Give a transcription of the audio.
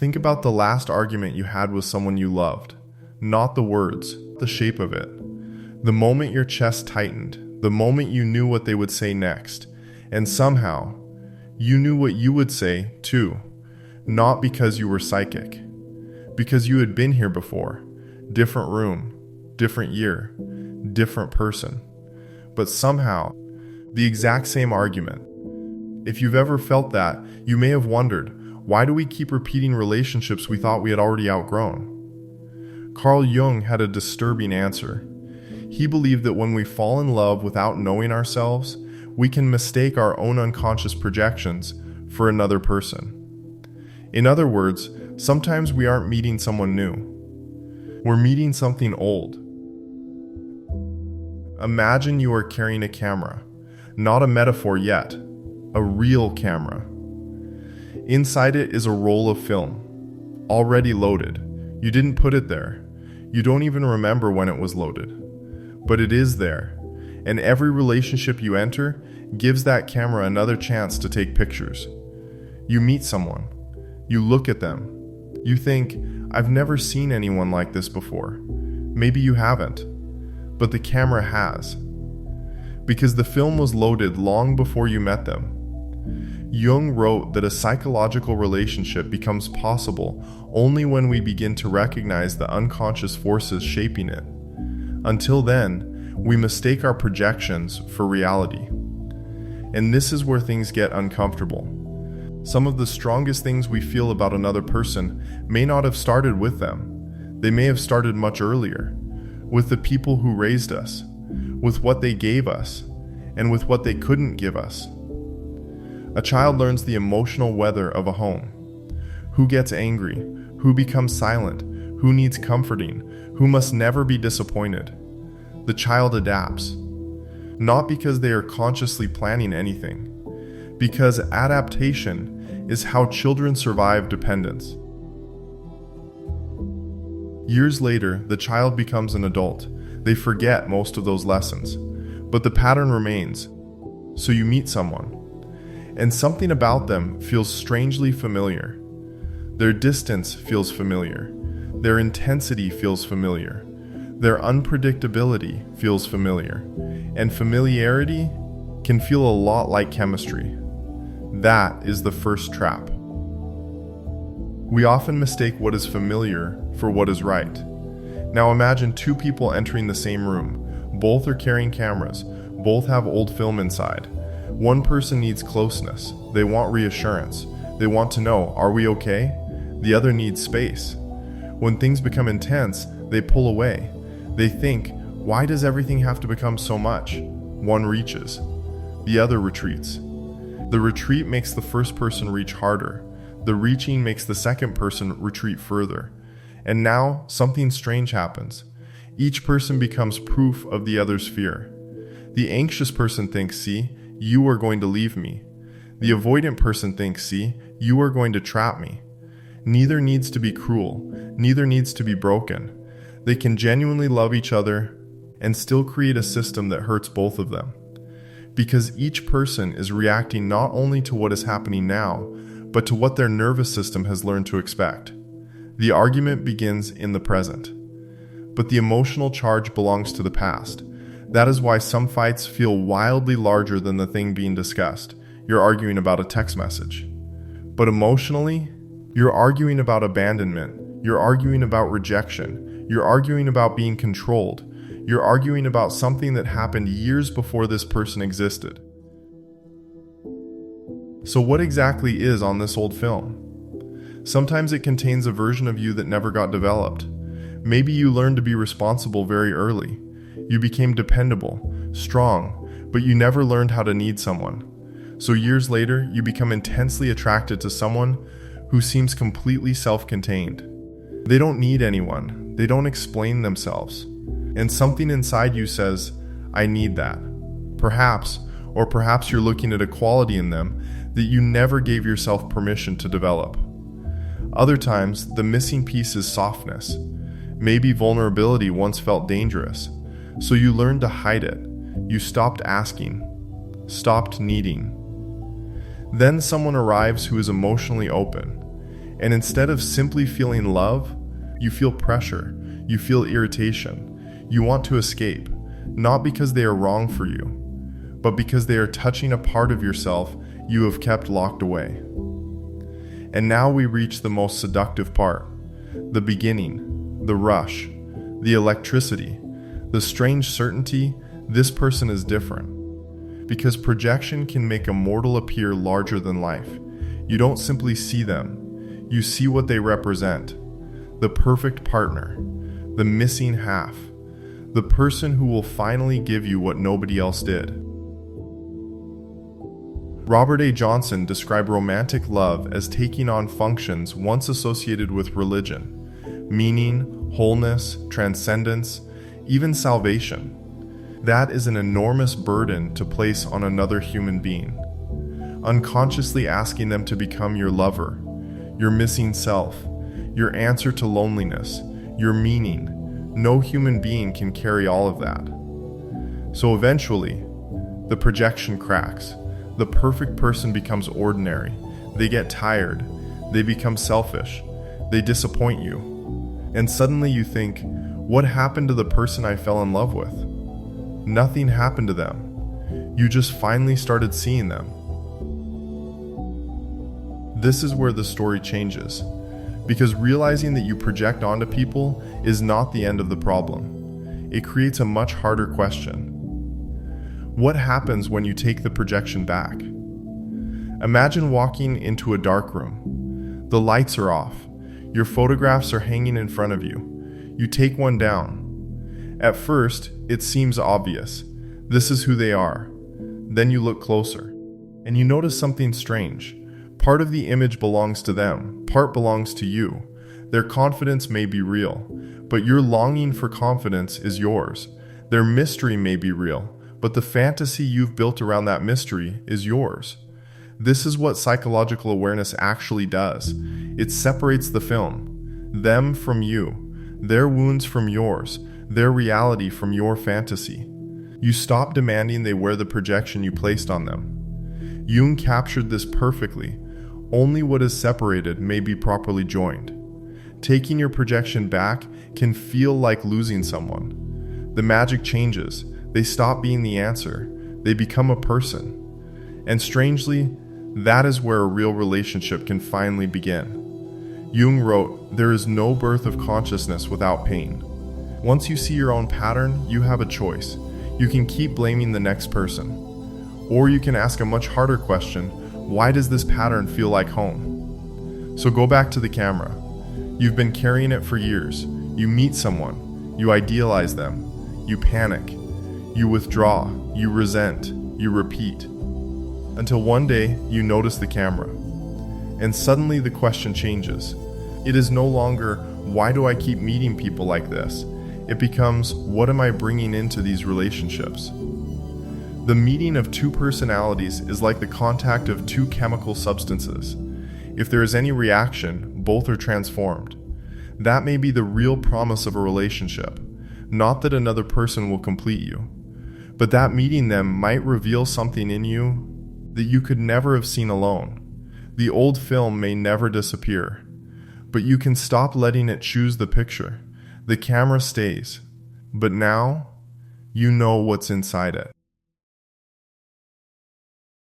Think about the last argument you had with someone you loved. Not the words, the shape of it. The moment your chest tightened, the moment you knew what they would say next, and somehow, you knew what you would say too. Not because you were psychic, because you had been here before. Different room, different year, different person. But somehow, the exact same argument. If you've ever felt that, you may have wondered, why do we keep repeating relationships we thought we had already outgrown? Carl Jung had a disturbing answer. He believed that when we fall in love without knowing ourselves, we can mistake our own unconscious projections for another person. In other words, sometimes we aren't meeting someone new. We're meeting something old. Imagine you are carrying a camera, not a metaphor yet, a real camera. Inside it is a roll of film, already loaded. You didn't put it there. You don't even remember when it was loaded. But it is there, and every relationship you enter gives that camera another chance to take pictures. You meet someone. You look at them. You think, I've never seen anyone like this before. Maybe you haven't, but the camera has. Because the film was loaded long before you met them. Jung wrote that a psychological relationship becomes possible only when we begin to recognize the unconscious forces shaping it. Until then, we mistake our projections for reality. And this is where things get uncomfortable. Some of the strongest things we feel about another person may not have started with them. They may have started much earlier, with the people who raised us, with what they gave us, and with what they couldn't give us. A child learns the emotional weather of a home. Who gets angry? Who becomes silent? Who needs comforting? Who must never be disappointed? The child adapts. Not because they are consciously planning anything, because adaptation is how children survive dependence. Years later, the child becomes an adult. They forget most of those lessons, but the pattern remains. So you meet someone, and something about them feels strangely familiar. Their distance feels familiar. Their intensity feels familiar. Their unpredictability feels familiar. And familiarity can feel a lot like chemistry. That is the first trap. We often mistake what is familiar for what is right. Now imagine two people entering the same room. Both are carrying cameras. Both have old film inside. One person needs closeness. They want reassurance. They want to know, are we okay? The other needs space. When things become intense, they pull away. They think, why does everything have to become so much? One reaches. The other retreats. The retreat makes the first person reach harder. The reaching makes the second person retreat further. And now, something strange happens. Each person becomes proof of the other's fear. The anxious person thinks, see, you are going to leave me. The avoidant person thinks, see, you are going to trap me. Neither needs to be cruel. Neither needs to be broken. They can genuinely love each other and still create a system that hurts both of them. Because each person is reacting not only to what is happening now, but to what their nervous system has learned to expect. The argument begins in the present. But the emotional charge belongs to the past. That is why some fights feel wildly larger than the thing being discussed. You're arguing about a text message. But emotionally, you're arguing about abandonment. You're arguing about rejection. You're arguing about being controlled. You're arguing about something that happened years before this person existed. So what exactly is on this old film? Sometimes it contains a version of you that never got developed. Maybe you learned to be responsible very early. You became dependable, strong, but you never learned how to need someone. So years later, you become intensely attracted to someone who seems completely self-contained. They don't need anyone. They don't explain themselves. And something inside you says, I need that. Perhaps you're looking at a quality in them that you never gave yourself permission to develop. Other times, the missing piece is softness. Maybe vulnerability once felt dangerous, so you learned to hide it. You stopped asking, stopped needing. Then someone arrives who is emotionally open, And instead of simply feeling love, you feel pressure, you feel irritation. You want to escape, not because they are wrong for you, but because they are touching a part of yourself you have kept locked away. And now we reach the most seductive part, the beginning, the rush, the electricity, the strange certainty this person is different. Because projection can make a mortal appear larger than life. You don't simply see them, you see what they represent. The perfect partner, the missing half, the person who will finally give you what nobody else did. Robert A. Johnson described romantic love as taking on functions once associated with religion, meaning, wholeness, transcendence, even salvation. That is an enormous burden to place on another human being, unconsciously asking them to become your lover, your missing self, your answer to loneliness, your meaning. No human being can carry all of that. So eventually, the projection cracks. The perfect person becomes ordinary. They get tired. They become selfish. They disappoint you. And suddenly you think, what happened to the person I fell in love with? Nothing happened to them. You just finally started seeing them. This is where the story changes. Because realizing that you project onto people is not the end of the problem. It creates a much harder question. What happens when you take the projection back? Imagine walking into a dark room. The lights are off. Your photographs are hanging in front of you. You take one down. At first, it seems obvious. This is who they are. Then you look closer, and you notice something strange. Part of the image belongs to them, part belongs to you. Their confidence may be real, but your longing for confidence is yours. Their mystery may be real, but the fantasy you've built around that mystery is yours. This is what psychological awareness actually does. It separates the film, them from you, their wounds from yours, their reality from your fantasy. You stop demanding they wear the projection you placed on them. Jung captured this perfectly. Only what is separated may be properly joined. Taking your projection back can feel like losing someone. The magic changes. They stop being the answer. They become a person. And strangely, that is where a real relationship can finally begin. Jung wrote, "There is no birth of consciousness without pain." Once you see your own pattern, you have a choice. You can keep blaming the next person. Or you can ask a much harder question, why does this pattern feel like home? So go back to the camera. You've been carrying it for years. You meet someone. You idealize them. You panic. You withdraw. You resent. You repeat. Until one day, you notice the camera. And suddenly the question changes. It is no longer, why do I keep meeting people like this? It becomes, what am I bringing into these relationships? The meeting of two personalities is like the contact of two chemical substances. If there is any reaction, both are transformed. That may be the real promise of a relationship. Not that another person will complete you, but that meeting them might reveal something in you that you could never have seen alone. The old film may never disappear, but you can stop letting it choose the picture. The camera stays, but now you know what's inside it.